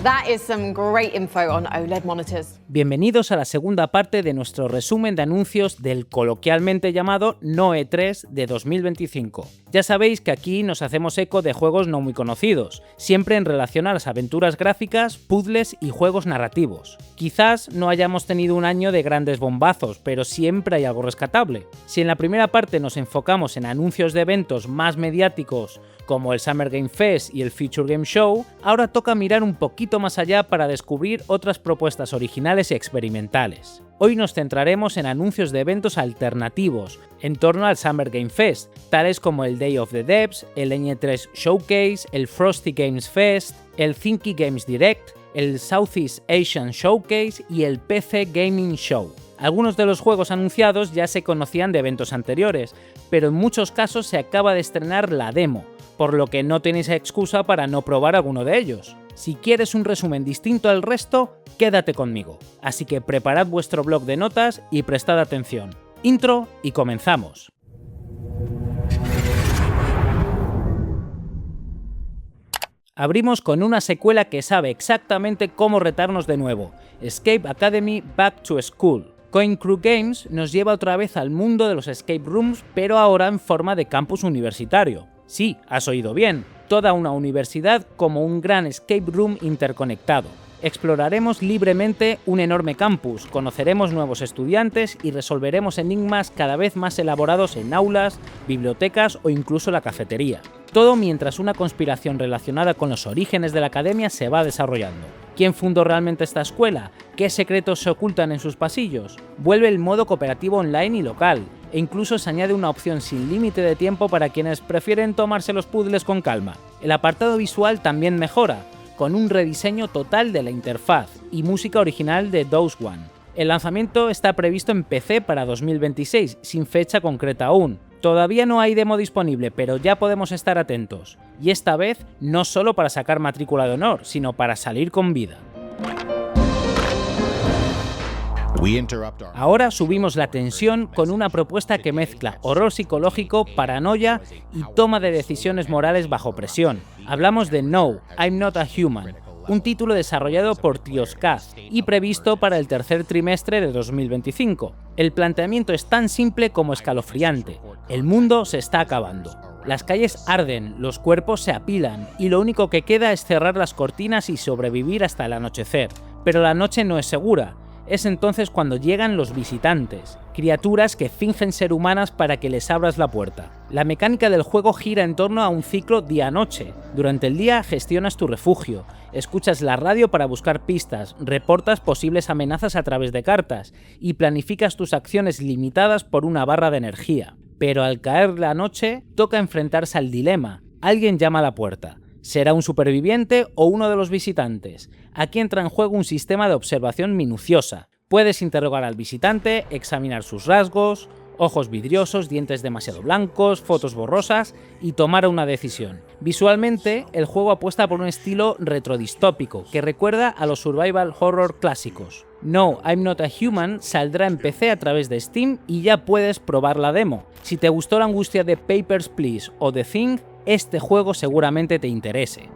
That is some great info on OLED monitors. Bienvenidos a la segunda parte de nuestro resumen de anuncios del coloquialmente llamado No E3 de 2025. Ya sabéis que aquí nos hacemos eco de juegos no muy conocidos, siempre en relación a las aventuras gráficas, puzzles y juegos narrativos. Quizás no hayamos tenido un año de grandes bombazos, pero siempre hay algo rescatable. Si en la primera parte nos enfocamos en anuncios de eventos más mediáticos, como el Summer Game Fest y el Future Game Show, ahora toca mirar un poquito más allá para descubrir otras propuestas originales y experimentales. Hoy nos centraremos en anuncios de eventos alternativos en torno al Summer Game Fest, tales como el Day of the Devs, el E3 Showcase, el Frosty Games Fest, el Thinky Games Direct, el Southeast Asian Showcase y el PC Gaming Show. Algunos de los juegos anunciados ya se conocían de eventos anteriores, pero en muchos casos se acaba de estrenar la demo, por lo que no tenéis excusa para no probar alguno de ellos. Si quieres un resumen distinto al resto, quédate conmigo. Así que preparad vuestro bloc de notas y prestad atención. Intro y comenzamos. Abrimos con una secuela que sabe exactamente cómo retarnos de nuevo: Escape Academy Back to School. Coin Crew Games nos lleva otra vez al mundo de los escape rooms, pero ahora en forma de campus universitario. Sí, has oído bien, toda una universidad como un gran escape room interconectado. Exploraremos libremente un enorme campus, conoceremos nuevos estudiantes y resolveremos enigmas cada vez más elaborados en aulas, bibliotecas o incluso la cafetería. Todo mientras una conspiración relacionada con los orígenes de la academia se va desarrollando. ¿Quién fundó realmente esta escuela? ¿Qué secretos se ocultan en sus pasillos? Vuelve el modo cooperativo online y local, e incluso se añade una opción sin límite de tiempo para quienes prefieren tomarse los puzzles con calma. El apartado visual también mejora, con un rediseño total de la interfaz y música original de Dose One. El lanzamiento está previsto en PC para 2026, sin fecha concreta aún. Todavía no hay demo disponible, pero ya podemos estar atentos. Y esta vez no solo para sacar matrícula de honor, sino para salir con vida. Ahora subimos la tensión con una propuesta que mezcla horror psicológico, paranoia y toma de decisiones morales bajo presión. Hablamos de No, I'm Not a Human, un título desarrollado por Trioscaz y previsto para el tercer trimestre de 2025. El planteamiento es tan simple como escalofriante: el mundo se está acabando. Las calles arden, los cuerpos se apilan y lo único que queda es cerrar las cortinas y sobrevivir hasta el anochecer. Pero la noche no es segura. Es entonces cuando llegan los visitantes, criaturas que fingen ser humanas para que les abras la puerta. La mecánica del juego gira en torno a un ciclo día-noche. Durante el día gestionas tu refugio, escuchas la radio para buscar pistas, reportas posibles amenazas a través de cartas y planificas tus acciones limitadas por una barra de energía. Pero al caer la noche, toca enfrentarse al dilema. Alguien llama a la puerta. ¿Será un superviviente o uno de los visitantes? Aquí entra en juego un sistema de observación minuciosa. Puedes interrogar al visitante, examinar sus rasgos, ojos vidriosos, dientes demasiado blancos, fotos borrosas y tomar una decisión. Visualmente, el juego apuesta por un estilo retrodistópico que recuerda a los survival horror clásicos. No, I'm Not a Human saldrá en PC a través de Steam y ya puedes probar la demo. Si te gustó la angustia de Papers, Please o The Thing, este juego seguramente te interese.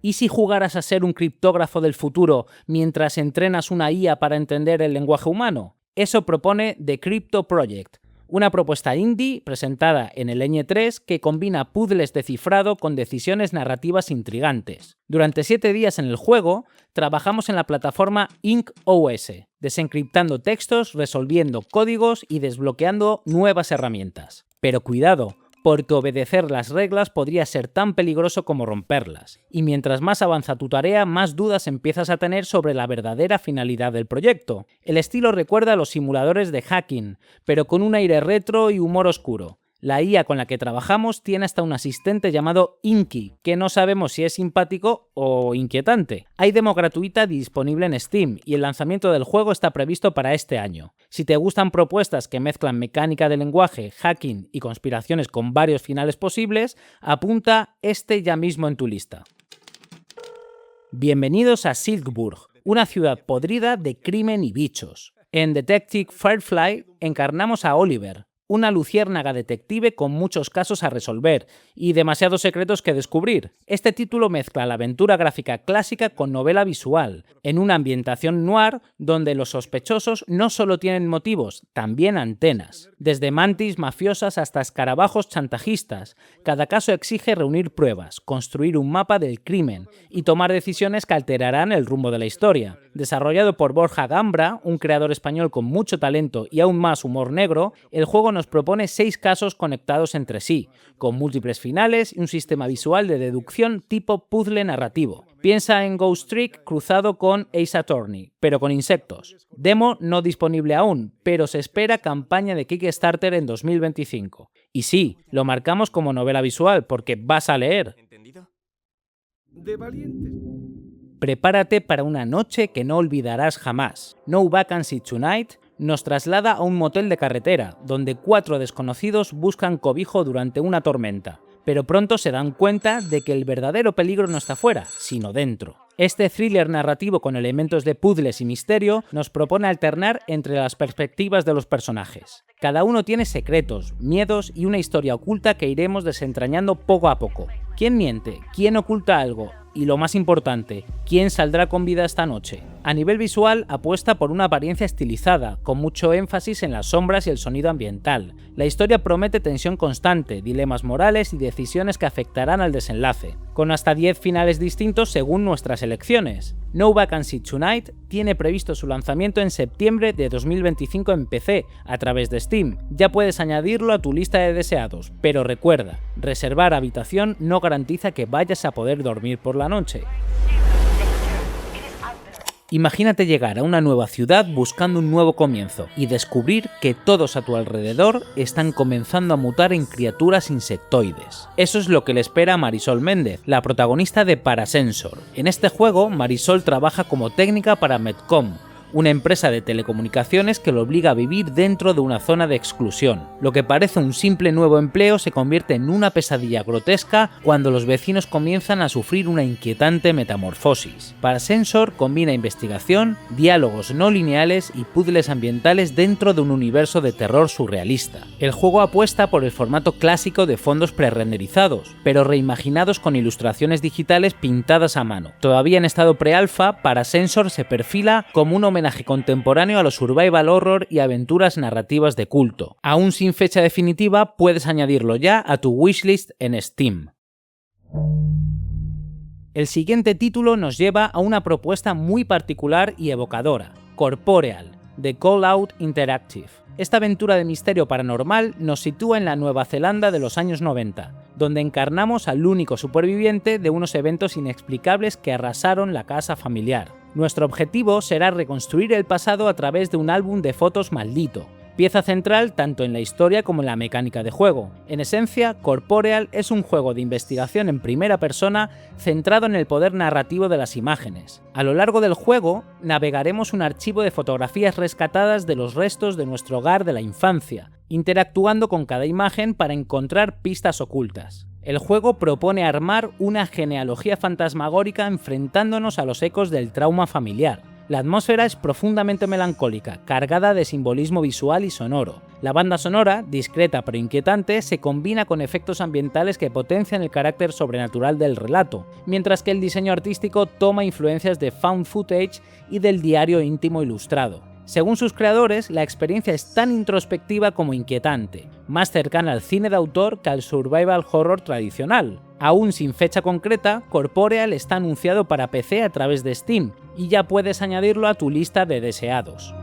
¿Y si jugaras a ser un criptógrafo del futuro mientras entrenas una IA para entender el lenguaje humano? Eso propone The Crypto Project, una propuesta indie presentada en el E3 que combina puzzles de cifrado con decisiones narrativas intrigantes. Durante 7 días en el juego, trabajamos en la plataforma InkOS, desencriptando textos, resolviendo códigos y desbloqueando nuevas herramientas. Pero cuidado, porque obedecer las reglas podría ser tan peligroso como romperlas. Y mientras más avanza tu tarea, más dudas empiezas a tener sobre la verdadera finalidad del proyecto. El estilo recuerda a los simuladores de hacking, pero con un aire retro y humor oscuro. La IA con la que trabajamos tiene hasta un asistente llamado Inky, que no sabemos si es simpático o inquietante. Hay demo gratuita disponible en Steam y el lanzamiento del juego está previsto para este año. Si te gustan propuestas que mezclan mecánica de lenguaje, hacking y conspiraciones con varios finales posibles, apunta este ya mismo en tu lista. Bienvenidos a Silkeborg, una ciudad podrida de crimen y bichos. En Detective Firefly encarnamos a Oliver, una luciérnaga detective con muchos casos a resolver y demasiados secretos que descubrir. Este título mezcla la aventura gráfica clásica con novela visual, en una ambientación noir donde los sospechosos no solo tienen motivos, también antenas. Desde mantis mafiosas hasta escarabajos chantajistas, cada caso exige reunir pruebas, construir un mapa del crimen y tomar decisiones que alterarán el rumbo de la historia. Desarrollado por Borja Gambra, un creador español con mucho talento y aún más humor negro, el juego nos propone 6 casos conectados entre sí, con múltiples finales y un sistema visual de deducción tipo puzzle narrativo. Piensa en Ghost Trick cruzado con Ace Attorney, pero con insectos. Demo no disponible aún, pero se espera campaña de Kickstarter en 2025. Y sí, lo marcamos como novela visual porque vas a leer. ¿Entendido? De valientes. Prepárate para una noche que no olvidarás jamás. No Vacancy Tonight nos traslada a un motel de carretera, donde 4 desconocidos buscan cobijo durante una tormenta, pero pronto se dan cuenta de que el verdadero peligro no está fuera, sino dentro. Este thriller narrativo con elementos de puzzles y misterio nos propone alternar entre las perspectivas de los personajes. Cada uno tiene secretos, miedos y una historia oculta que iremos desentrañando poco a poco. ¿Quién miente? ¿Quién oculta algo? Y lo más importante, ¿quién saldrá con vida esta noche? A nivel visual apuesta por una apariencia estilizada, con mucho énfasis en las sombras y el sonido ambiental. La historia promete tensión constante, dilemas morales y decisiones que afectarán al desenlace, con hasta 10 finales distintos según nuestras elecciones. No Vacancy Tonight tiene previsto su lanzamiento en septiembre de 2025 en PC, a través de Steam. Ya puedes añadirlo a tu lista de deseados, pero recuerda, reservar habitación no garantiza que vayas a poder dormir por la noche. Imagínate llegar a una nueva ciudad buscando un nuevo comienzo y descubrir que todos a tu alrededor están comenzando a mutar en criaturas insectoides. Eso es lo que le espera a Marisol Méndez, la protagonista de Parasensor. En este juego, Marisol trabaja como técnica para Medcom, una empresa de telecomunicaciones que lo obliga a vivir dentro de una zona de exclusión. Lo que parece un simple nuevo empleo se convierte en una pesadilla grotesca cuando los vecinos comienzan a sufrir una inquietante metamorfosis. Parasensor combina investigación, diálogos no lineales y puzzles ambientales dentro de un universo de terror surrealista. El juego apuesta por el formato clásico de fondos prerenderizados, pero reimaginados con ilustraciones digitales pintadas a mano. Todavía en estado pre-alfa, Parasensor se perfila como un homenaje contemporáneo a los survival horror y aventuras narrativas de culto. Aún sin fecha definitiva, puedes añadirlo ya a tu wishlist en Steam. El siguiente título nos lleva a una propuesta muy particular y evocadora, Corporeal, de Call Out Interactive. Esta aventura de misterio paranormal nos sitúa en la Nueva Zelanda de los años 90, donde encarnamos al único superviviente de unos eventos inexplicables que arrasaron la casa familiar. Nuestro objetivo será reconstruir el pasado a través de un álbum de fotos maldito, pieza central tanto en la historia como en la mecánica de juego. En esencia, Corporeal es un juego de investigación en primera persona centrado en el poder narrativo de las imágenes. A lo largo del juego, navegaremos un archivo de fotografías rescatadas de los restos de nuestro hogar de la infancia, interactuando con cada imagen para encontrar pistas ocultas. El juego propone armar una genealogía fantasmagórica enfrentándonos a los ecos del trauma familiar. La atmósfera es profundamente melancólica, cargada de simbolismo visual y sonoro. La banda sonora, discreta pero inquietante, se combina con efectos ambientales que potencian el carácter sobrenatural del relato, mientras que el diseño artístico toma influencias de found footage y del diario íntimo ilustrado. Según sus creadores, la experiencia es tan introspectiva como inquietante, más cercana al cine de autor que al survival horror tradicional. Aún sin fecha concreta, Corporeal está anunciado para PC a través de Steam, y ya puedes añadirlo a tu lista de deseados.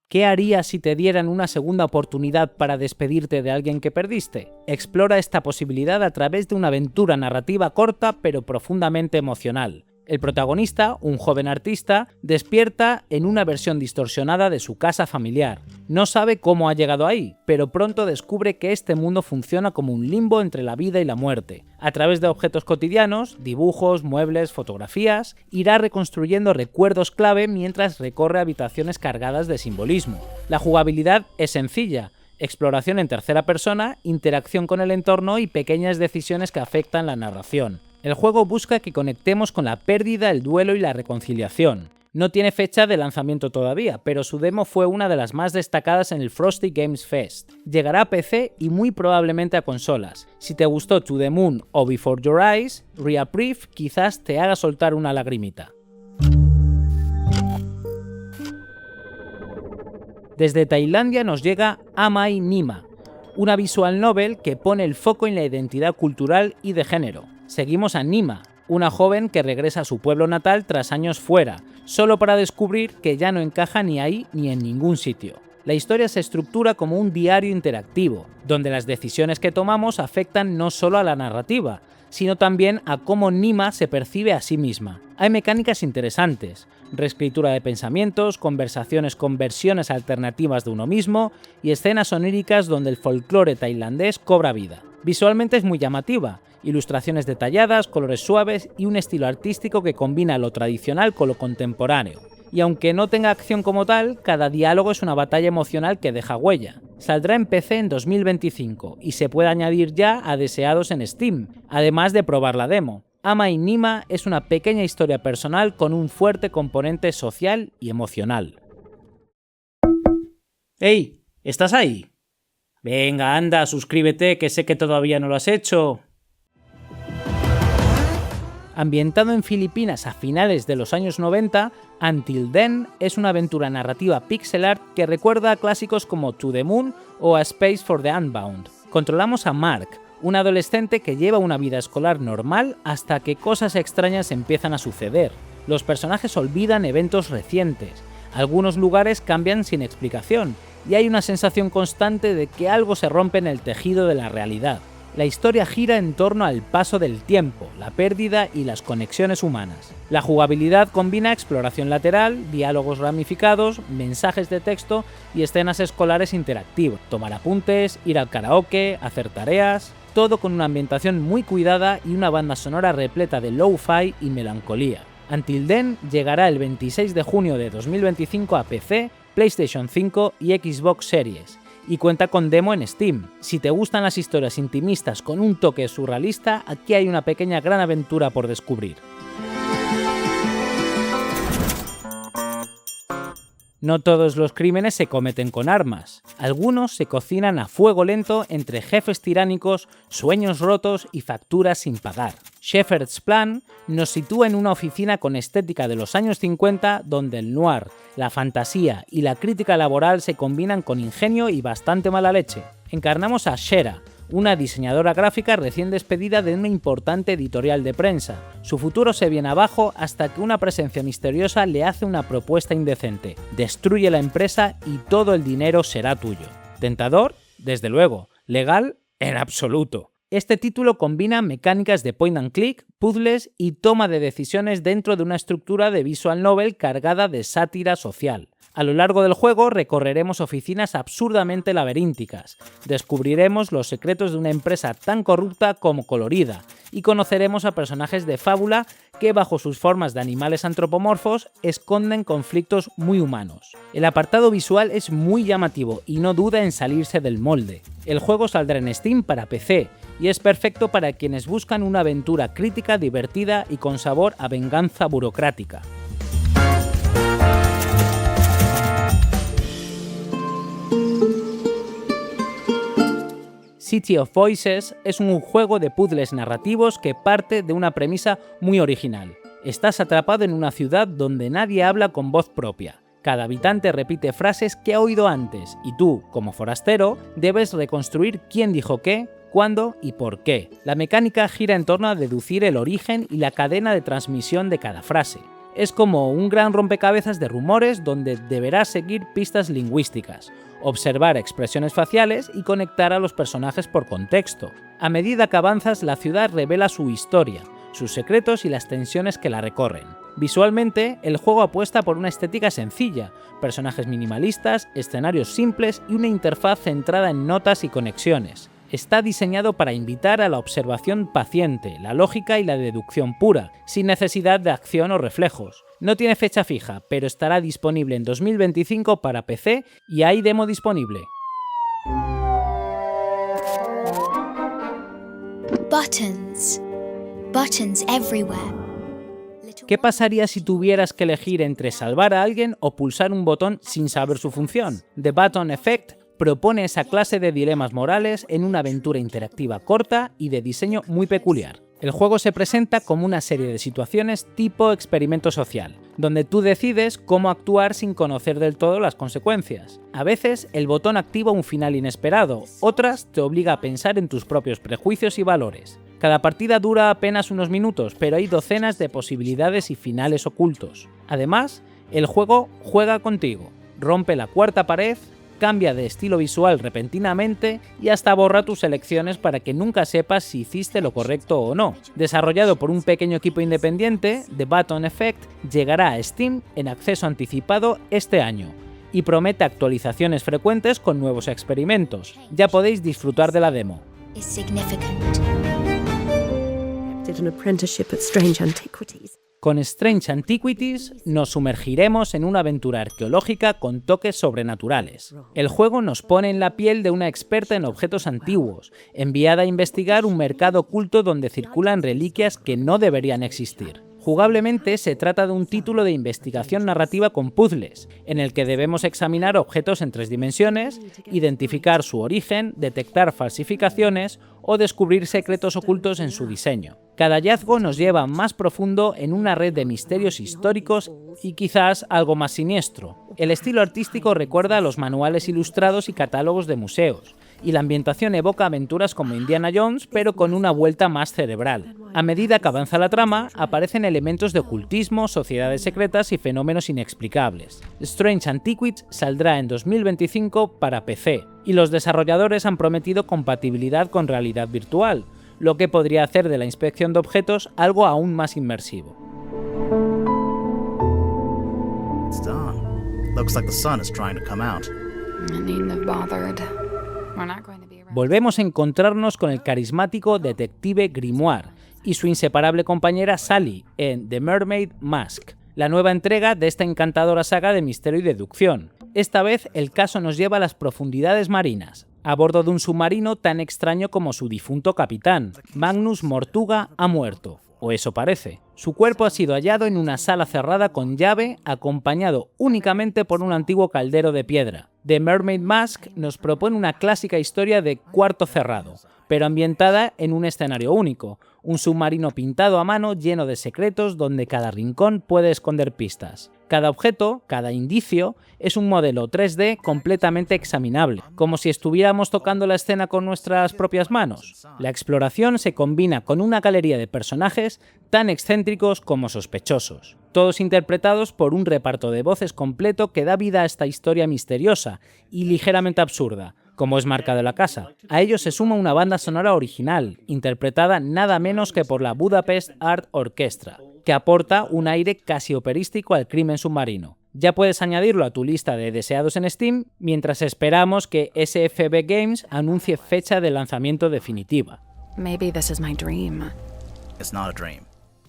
¿Qué harías si te dieran una segunda oportunidad para despedirte de alguien que perdiste? Explora esta posibilidad a través de una aventura narrativa corta pero profundamente emocional. El protagonista, un joven artista, despierta en una versión distorsionada de su casa familiar. No sabe cómo ha llegado ahí, pero pronto descubre que este mundo funciona como un limbo entre la vida y la muerte. A través de objetos cotidianos, dibujos, muebles, fotografías, irá reconstruyendo recuerdos clave mientras recorre habitaciones cargadas de simbolismo. La jugabilidad es sencilla: exploración en tercera persona, interacción con el entorno y pequeñas decisiones que afectan la narración. El juego busca que conectemos con la pérdida, el duelo y la reconciliación. No tiene fecha de lanzamiento todavía, pero su demo fue una de las más destacadas en el Frosty Games Fest. Llegará a PC y muy probablemente a consolas. Si te gustó To the Moon o Before Your Eyes, Reprieve quizás te haga soltar una lagrimita. Desde Tailandia nos llega Amai Nima, una visual novel que pone el foco en la identidad cultural y de género. Seguimos a Nima, una joven que regresa a su pueblo natal tras años fuera, solo para descubrir que ya no encaja ni ahí ni en ningún sitio. La historia se estructura como un diario interactivo, donde las decisiones que tomamos afectan no solo a la narrativa, sino también a cómo Nima se percibe a sí misma. Hay mecánicas interesantes, reescritura de pensamientos, conversaciones con versiones alternativas de uno mismo y escenas oníricas donde el folclore tailandés cobra vida. Visualmente es muy llamativa, ilustraciones detalladas, colores suaves y un estilo artístico que combina lo tradicional con lo contemporáneo. Y aunque no tenga acción como tal, cada diálogo es una batalla emocional que deja huella. Saldrá en PC en 2025 y se puede añadir ya a deseados en Steam, además de probar la demo. Amai Nima es una pequeña historia personal con un fuerte componente social y emocional. ¡Hey! ¿Estás ahí? Venga, anda, suscríbete, que sé que todavía no lo has hecho. Ambientado en Filipinas a finales de los años 90, Until Then es una aventura narrativa pixel art que recuerda a clásicos como To the Moon o A Space for the Unbound. Controlamos a Mark, un adolescente que lleva una vida escolar normal hasta que cosas extrañas empiezan a suceder. Los personajes olvidan eventos recientes, algunos lugares cambian sin explicación, y hay una sensación constante de que algo se rompe en el tejido de la realidad. La historia gira en torno al paso del tiempo, la pérdida y las conexiones humanas. La jugabilidad combina exploración lateral, diálogos ramificados, mensajes de texto y escenas escolares interactivas. Tomar apuntes, ir al karaoke, hacer tareas, todo con una ambientación muy cuidada y una banda sonora repleta de lo-fi y melancolía. Until Then llegará el 26 de junio de 2025 a PC, PlayStation 5 y Xbox Series, y cuenta con demo en Steam. Si te gustan las historias intimistas con un toque surrealista, aquí hay una pequeña gran aventura por descubrir. No todos los crímenes se cometen con armas. Algunos se cocinan a fuego lento entre jefes tiránicos, sueños rotos y facturas sin pagar. Shepherd's Plan nos sitúa en una oficina con estética de los años 50 donde el noir, la fantasía y la crítica laboral se combinan con ingenio y bastante mala leche. Encarnamos a Shera, una diseñadora gráfica recién despedida de una importante editorial de prensa. Su futuro se viene abajo hasta que una presencia misteriosa le hace una propuesta indecente. Destruye la empresa y todo el dinero será tuyo. ¿Tentador? Desde luego. ¿Legal? En absoluto. Este título combina mecánicas de point and click, puzzles y toma de decisiones dentro de una estructura de visual novel cargada de sátira social. A lo largo del juego recorreremos oficinas absurdamente laberínticas, descubriremos los secretos de una empresa tan corrupta como colorida y conoceremos a personajes de fábula que bajo sus formas de animales antropomorfos esconden conflictos muy humanos. El apartado visual es muy llamativo y no duda en salirse del molde. El juego saldrá en Steam para PC y es perfecto para quienes buscan una aventura crítica, divertida y con sabor a venganza burocrática. City of Voices es un juego de puzzles narrativos que parte de una premisa muy original. Estás atrapado en una ciudad donde nadie habla con voz propia. Cada habitante repite frases que ha oído antes y tú, como forastero, debes reconstruir quién dijo qué, cuándo y por qué. La mecánica gira en torno a deducir el origen y la cadena de transmisión de cada frase. Es como un gran rompecabezas de rumores donde deberás seguir pistas lingüísticas, observar expresiones faciales y conectar a los personajes por contexto. A medida que avanzas, la ciudad revela su historia, sus secretos y las tensiones que la recorren. Visualmente, el juego apuesta por una estética sencilla, personajes minimalistas, escenarios simples y una interfaz centrada en notas y conexiones. Está diseñado para invitar a la observación paciente, la lógica y la deducción pura, sin necesidad de acción o reflejos. No tiene fecha fija, pero estará disponible en 2025 para PC y hay demo disponible. Buttons. Buttons everywhere. ¿Qué pasaría si tuvieras que elegir entre salvar a alguien o pulsar un botón sin saber su función? The Button Effect propone esa clase de dilemas morales en una aventura interactiva corta y de diseño muy peculiar. El juego se presenta como una serie de situaciones tipo experimento social, donde tú decides cómo actuar sin conocer del todo las consecuencias. A veces el botón activa un final inesperado, otras te obliga a pensar en tus propios prejuicios y valores. Cada partida dura apenas unos minutos, pero hay docenas de posibilidades y finales ocultos. Además, el juego juega contigo, rompe la cuarta pared, cambia de estilo visual repentinamente y hasta borra tus elecciones para que nunca sepas si hiciste lo correcto o no. Desarrollado por un pequeño equipo independiente, The Button Effect llegará a Steam en acceso anticipado este año y promete actualizaciones frecuentes con nuevos experimentos. Ya podéis disfrutar de la demo. Con Strange Antiquities nos sumergiremos en una aventura arqueológica con toques sobrenaturales. El juego nos pone en la piel de una experta en objetos antiguos, enviada a investigar un mercado oculto donde circulan reliquias que no deberían existir. Jugablemente se trata de un título de investigación narrativa con puzzles, en el que debemos examinar objetos en 3 dimensiones, identificar su origen, detectar falsificaciones o descubrir secretos ocultos en su diseño. Cada hallazgo nos lleva más profundo en una red de misterios históricos y quizás algo más siniestro. El estilo artístico recuerda a los manuales ilustrados y catálogos de museos, y la ambientación evoca aventuras como Indiana Jones, pero con una vuelta más cerebral. A medida que avanza la trama, aparecen elementos de ocultismo, sociedades secretas y fenómenos inexplicables. Strange Antiquities saldrá en 2025 para PC, y los desarrolladores han prometido compatibilidad con realidad virtual, lo que podría hacer de la inspección de objetos algo aún más inmersivo. It's done. Looks like the sun is trying to come out. I needn't have bothered. We're not going to be around. Volvemos a encontrarnos con el carismático detective Grimoire y su inseparable compañera Sally en The Mermaid Mask, la nueva entrega de esta encantadora saga de misterio y deducción. Esta vez el caso nos lleva a las profundidades marinas, a bordo de un submarino tan extraño como su difunto capitán. Magnus Mortuga ha muerto, o eso parece. Su cuerpo ha sido hallado en una sala cerrada con llave, acompañado únicamente por un antiguo caldero de piedra. The Mermaid Mask nos propone una clásica historia de cuarto cerrado, pero ambientada en un escenario único, un submarino pintado a mano lleno de secretos donde cada rincón puede esconder pistas. Cada objeto, cada indicio, es un modelo 3D completamente examinable, como si estuviéramos tocando la escena con nuestras propias manos. La exploración se combina con una galería de personajes tan excéntricos como sospechosos, todos interpretados por un reparto de voces completo que da vida a esta historia misteriosa y ligeramente absurda, como es marca de la casa. A ello se suma una banda sonora original, interpretada nada menos que por la Budapest Art Orchestra, que aporta un aire casi operístico al crimen submarino. Ya puedes añadirlo a tu lista de deseados en Steam, mientras esperamos que SFB Games anuncie fecha de lanzamiento definitiva. Maybe this is my dream. It's not a dream.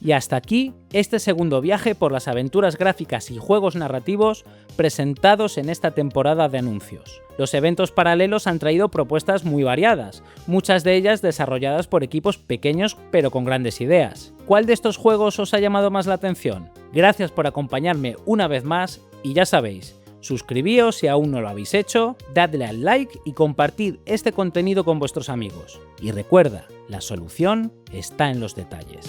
Y hasta aquí este segundo viaje por las aventuras gráficas y juegos narrativos presentados en esta temporada de anuncios. Los eventos paralelos han traído propuestas muy variadas, muchas de ellas desarrolladas por equipos pequeños pero con grandes ideas. ¿Cuál de estos juegos os ha llamado más la atención? Gracias por acompañarme una vez más y ya sabéis, suscribíos si aún no lo habéis hecho, dadle al like y compartid este contenido con vuestros amigos. Y recuerda, la solución está en los detalles.